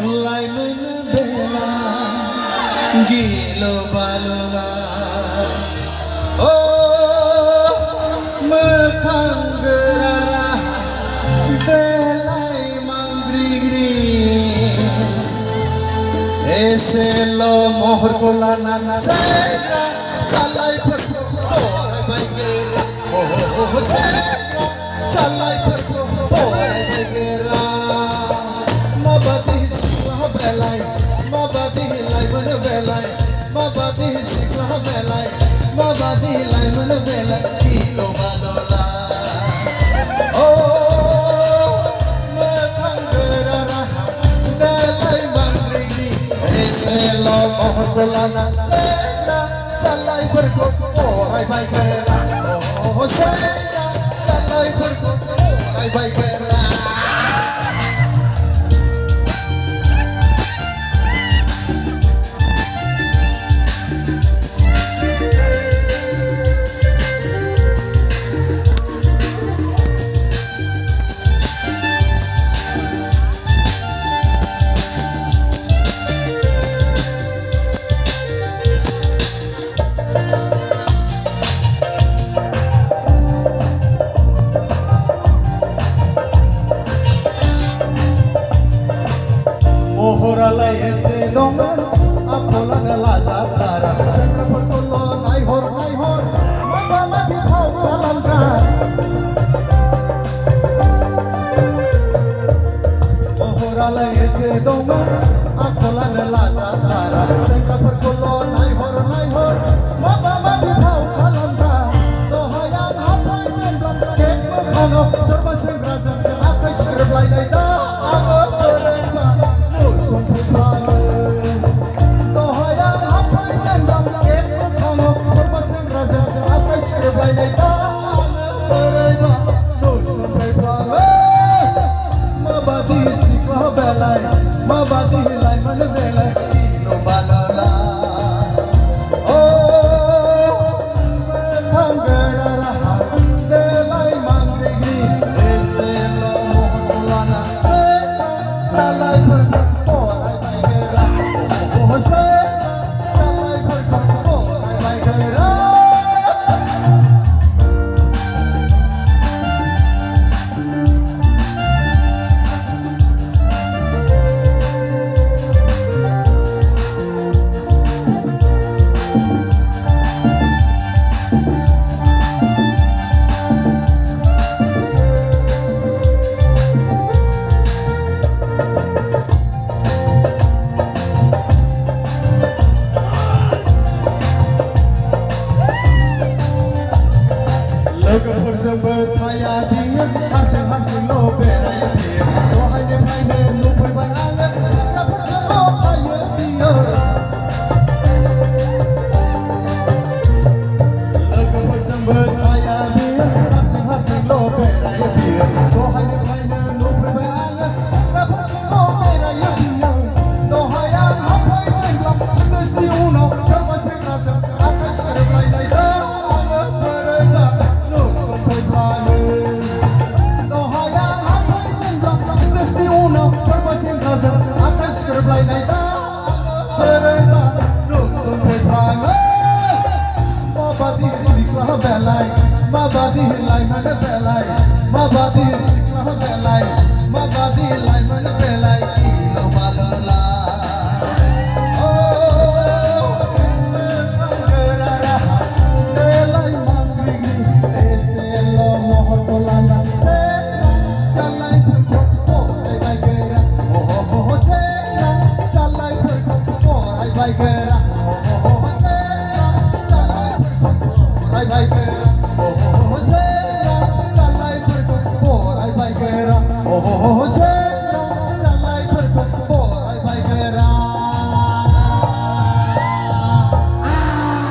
लाइमोन बेला गिलो बालुला ओ मोखां गोरारा देलाय मांग्रिग्रि एसेल' महरखौ लानानै सेंग्रा जालायफोरखौ फरायबाय गोरा सेंग्रा जालायफोरखौ फरायबाय गोरा माबादि सिख्ला बेलाय माबादि लाइमोन बेलाय माबादि सिख्ला बेलाय माबादि लाइमोन बेलाय गिलो बालुला ओ मोखां गोरारा देलाय मांग्रिग्रि एसेल' महरखौ लानानै सेंग्रा जालायफोरखौ फरायबाय गोरा सेंग्रा जालायफोरखौ फरायबाय गोरा महरालाय एसे दंमोन आखलानो लाजाथारा सेंग्राफोरखौल' नायहर नायहर माबा माबि फाव खालामग्रा महरालाय एसे दंमोन आखलानो लाजाथारा सेंग्राफोरखौल' नायहर नायहर माबा माबि फाव खालामग्रा दहाय आं हाबबाय सेंग्रा केक मोखाङाव सोरबा सेंग्राजों आखाइ सिरोबलायनाय दा आङो बोरैबा दहाय आं हाबबाय सेंग्रा केक मोखाङाव सोरबा सेंग्राजों आखाइ सिरोबलायनाय दा आङो बोरैबा नुसनफैफ्लाङो माबादि सिख्ला बेलाय माबादि लाइमोन बेलाय गिलो बालुला ओ मोखां गोरारा देलाय मांग्रिग्रि एसेल' महरखौ लानानै जालायफोरखौ फरायबाय गोरा जालायफोरखौ फरायबाय गोरा लोगोफोरजोंबो थाया बियो हारसिं हारसिंल' बेरायो बियो दहायनिफ्रायनो नुफैबाय आङो सेंग्राफोरजोंल' थायो बियो लोगोफोरजोंबो थाया बियो हारसिं हारसिंल' बेरायो बियो दहायनिफ्रायनो नुफैबाय आङो सेंग्राफोरजोंल' बेरायो बियो दहाय आं हाबबाय सेंग्रा स्टेजनि उनाव सोरबा सेंग्राजों आखाइ सिरोबलायनाय दा आङो बोरैबा दहाय आं हाबबाय सेंग्रा स्टेजनि उनाव सोरबा सेंग्राजों आखाइ सिरोबलायनाय दा बोरैबा नुसनफैफ्लाङो माबादि सिख्ला बेलाय माबादि लाइमोन बेलाय माबादि सिख्ला बेलाय माबादि लाइमोन बेलाय गिलो बालुला ओ मोखां गोरारा देलाय मांग्रिग्रि एसेल' महरखौ लानानै जालायफोरखौ फरायबाय गोरा सेंग्रा जालायफोरखौ फरायबाय गोरा सेंग्रा जालायफोरखौ फरायबाय गोरा सेंग्रा जालायफोरखौ फरायबाय गोरा